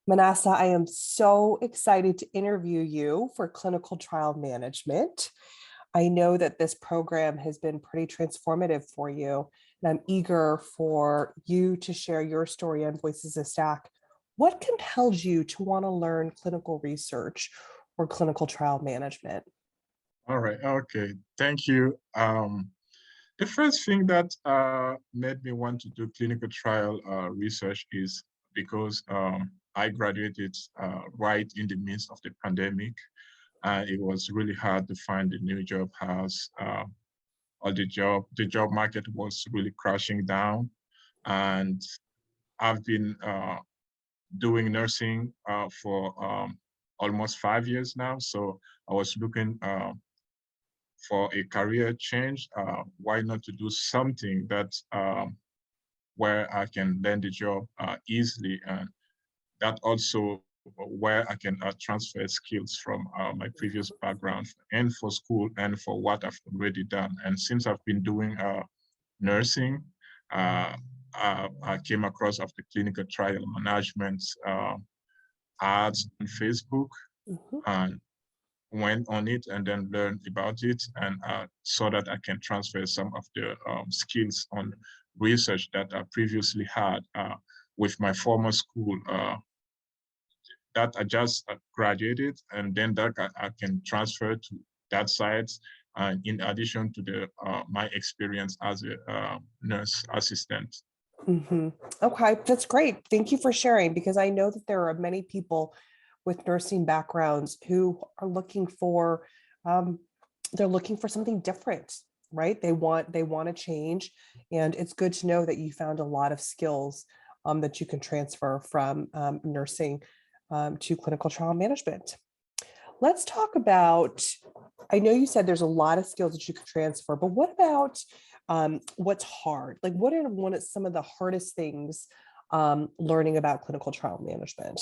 Manasse, I am so excited to interview you for clinical trial management. I know that this program has been pretty transformative for you, and I'm eager for you to share your story on Voices of Stack. What compelled you to want to learn clinical research or clinical trial management? All right. Okay. Thank you. The first thing that made me want to do clinical trial research is because I graduated right in the midst of the pandemic. It was really hard to find a new job as the job market was really crashing down. And I've been doing nursing for almost 5 years now. So I was looking for a career change. Why not to do something that where I can learn the job easily, and that also where I can transfer skills from my previous background and for school and for what I've already done. And since I've been doing nursing, uh, I came across of the clinical trial management ads on Facebook, Mhm. and went on it and then learned about it, and saw that I can transfer some of the skills on research that I previously had with my former school that I just graduated, and then that I can transfer to that side, in addition to the my experience as a nurse assistant. Mhm. Okay, that's great. Thank you for sharing because I know that there are many people with nursing backgrounds who are um, they're looking for something different, right? They want to change, and it's good to know that you found a lot of skills that you can transfer from nursing to clinical trial management. Let's talk about, I know you said there's a lot of skills that you could transfer, but what about what's hard? Like, what are one of some of the hardest things learning about clinical trial management?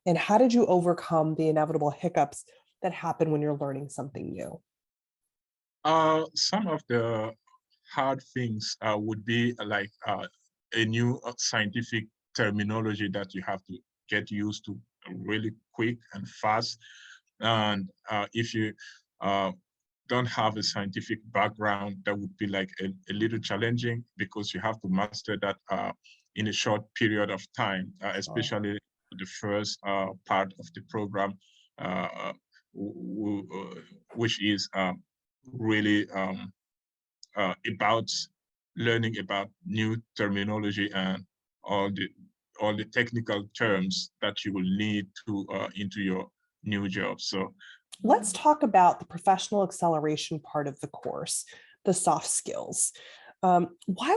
And how did you overcome the inevitable hiccups that happen when you're learning something new? Some of the hard things would be like a new scientific terminology that you have to get used to really quick and fast. And if you uh, don't have a scientific background, that would be like a little challenging because you have to master that in a short period of time, Sure. especially the first part of the program, uh, which is really about learning about new terminology and all the all the technical terms that you will need to into your new job. So Let's talk about the professional acceleration part of the course, the soft skills. Why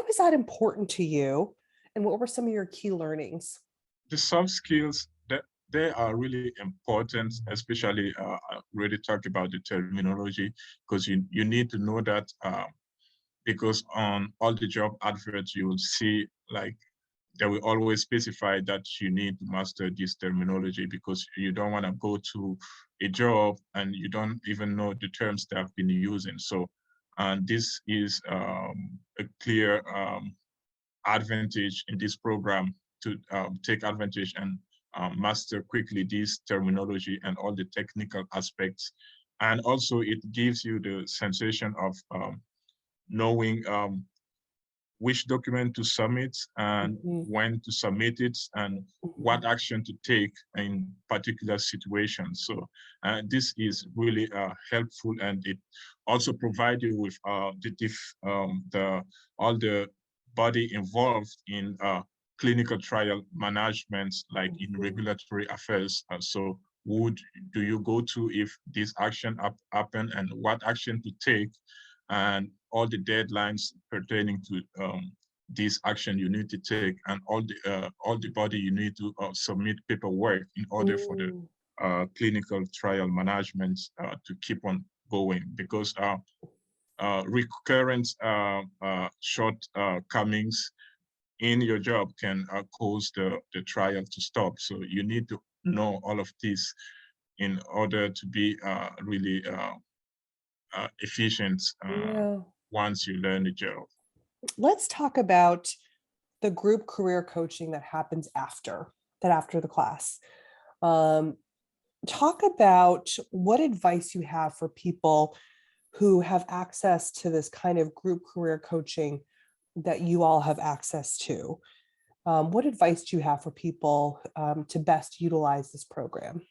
was that important to you? And what were some of your key learnings? the soft skills that they are really important, especially really talk about the terminology because you need to know that because on all the job adverts you will see like they will always specify that you need to master this terminology because you don't want to go to a job and you don't even know the terms they have been using. So, and this is a clear advantage in this program to take advantage and master quickly this terminology and all the technical aspects. And also it gives you the sensation of knowing which document to submit and Mhm. when to submit it and Mhm. what action to take in particular situations. So this is really helpful, and it also provides you with the all the body involved in clinical trial management, like in Mhm. regulatory affairs. So would do you go to if this action happen and what action to take and all the deadlines pertaining to this action you need to take and all the body you need to submit paperwork in order for the Mm. clinical trial management to keep on going because recurrent shortcomings in your job can cause the trial to stop. So you need to know all of this in order to be really efficient Yeah. once you learn the job. Let's talk about the group career coaching that happens after. that after the class. Um, Talk about what advice you have for people who have access to this kind of group career coaching that you all have access to. What advice do you have for people to best utilize this program?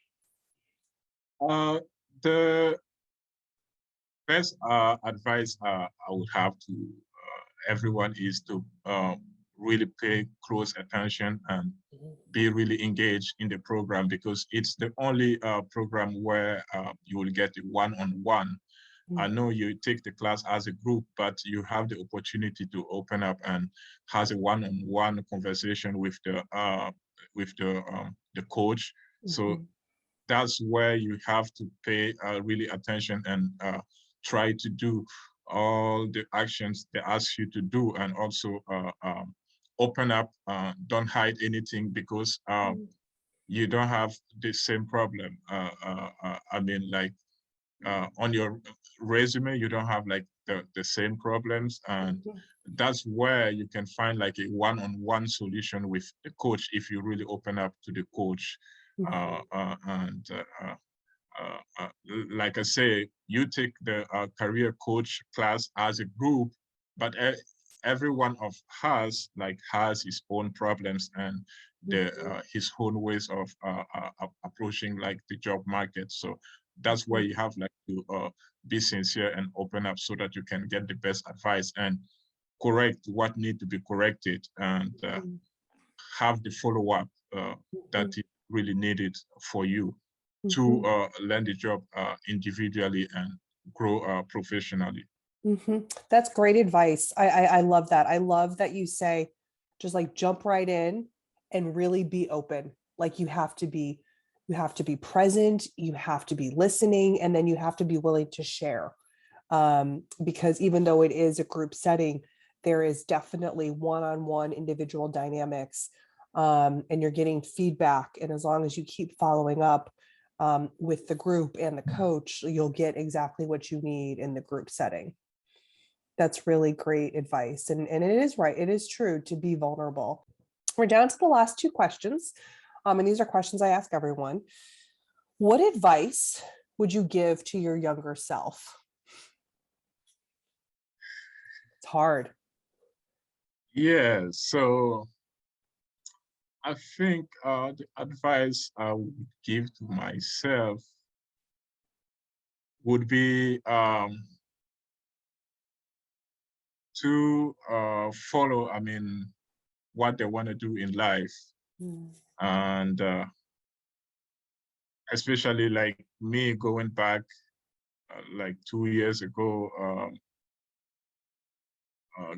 The best advice I would have to everyone is to really pay close attention and be really engaged in the program, because it's the only program where you will get a one-on-one. I know you take the class as a group, but you have the opportunity to open up and has a one-on-one conversation with the coach. So Mhm, that's where you have to pay really attention and try to do all the actions they ask you to do, and also open up, don't hide anything, because mhm, you don't have the same problem. I mean, like on your resume, you don't have like the same problems, and mhm, that's where you can find like a one-on-one solution with the coach if you really open up to the coach. mhm, And like I say, you take the career coach class as a group, but every one of us like has his own problems and the mhm, his own ways of approaching like the job market. So that's where mhm, you have like to be sincere and open up so that you can get the best advice and correct what need to be corrected, and mhm, have the follow-up that mhm, is really needed for you to mhm, learn the job individually and grow professionally. mhm. That's great advice. I love that. I love that you say, just like jump right in and really be open. Like you have to be present, you have to be listening, and then you have to be willing to share. Because even though it is a group setting, there is definitely one-on-one individual dynamics, and you're getting feedback. And as long as you keep following up with the group and the coach, you'll get exactly what you need in the group setting. That's really great advice. And it is right. It is true to be vulnerable. We're down to the last two questions. And these are questions I ask everyone. What advice would you give to your younger self? It's hard. Yeah, so I think the advice I would give to myself would be to follow, I mean, what they want to do in life. Mm, And especially like me going back like 2 years ago,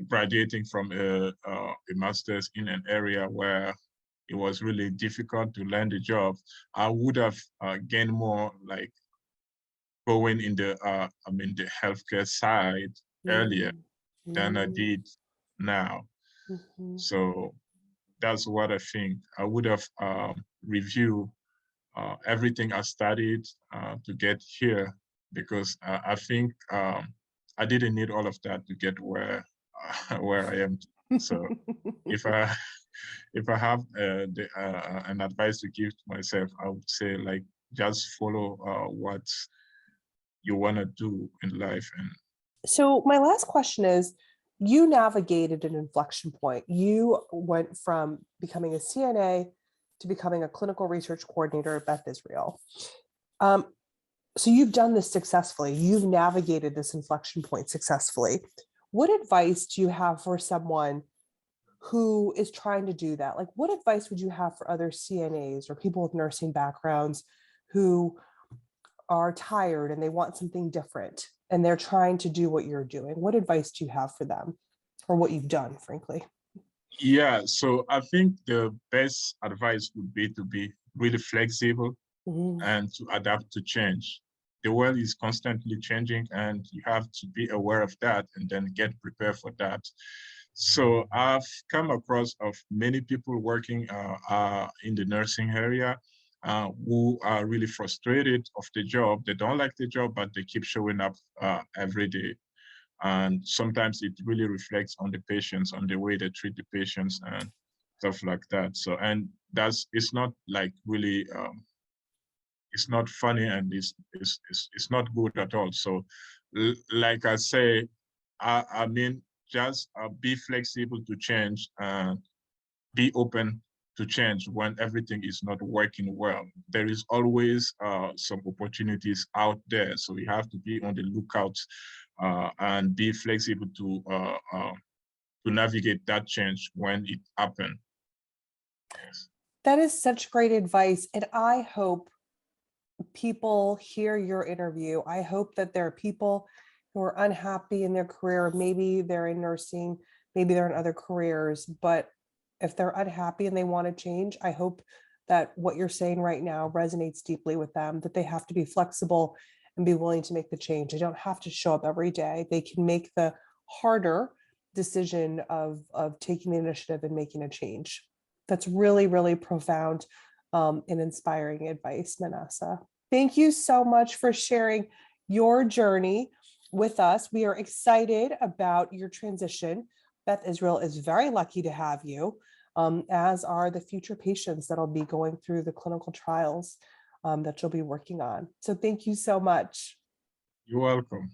graduating from a master's in an area where it was really difficult to land a job, I would have gained more like going in the I mean the healthcare side earlier mm, than I mm, did now. mhm, So that's what I think. I would have reviewed everything I studied to get here, because I think I didn't need all of that to get where where I am. So if I if I have an advice to give to myself, I would say like just follow what you want to do in life. And So my last question is, you navigated an inflection point. You went from becoming a CNA to becoming a clinical research coordinator at Beth Israel. Um, so you've done this successfully. You've navigated this inflection point successfully. What advice do you have for someone who is trying to do that? Like, what advice would you have for other CNAs or people with nursing backgrounds who are tired and they want something different and they're trying to do what you're doing? What advice do you have for them, or what you've done, frankly? yeah, so I think the best advice would be to be really flexible Mhm. and to adapt to change. The world is constantly changing, and you have to be aware of that and then get prepared for that. So I've come across of many people working in the nursing area who are really frustrated of the job. They don't like the job, but they keep showing up every day. And sometimes it really reflects on the patients, on the way they treat the patients. And stuff like that. So, and it's not like really, it's not funny, and it's not good at all. So, like I say, I mean, just be flexible to change and be open to change when everything is not working well. There is always some opportunities out there, so we have to be on the lookout and be flexible to navigate that change when it happens. Yes. That is such great advice. And I hope people hear your interview. I hope that there are people who are unhappy in their career. Maybe they're in nursing, maybe they're in other careers, but if they're unhappy and they want to change, I hope that what you're saying right now resonates deeply with them, that they have to be flexible and be willing to make the change. They don't have to show up every day. They can make the harder decision of taking the initiative and making a change. That's really, really profound and inspiring advice, Manasse. Thank you so much for sharing your journey with us. We are excited about your transition. Beth Israel is very lucky to have you, as are the future patients that'll be going through the clinical trials that you'll be working on. So thank you so much. You're welcome.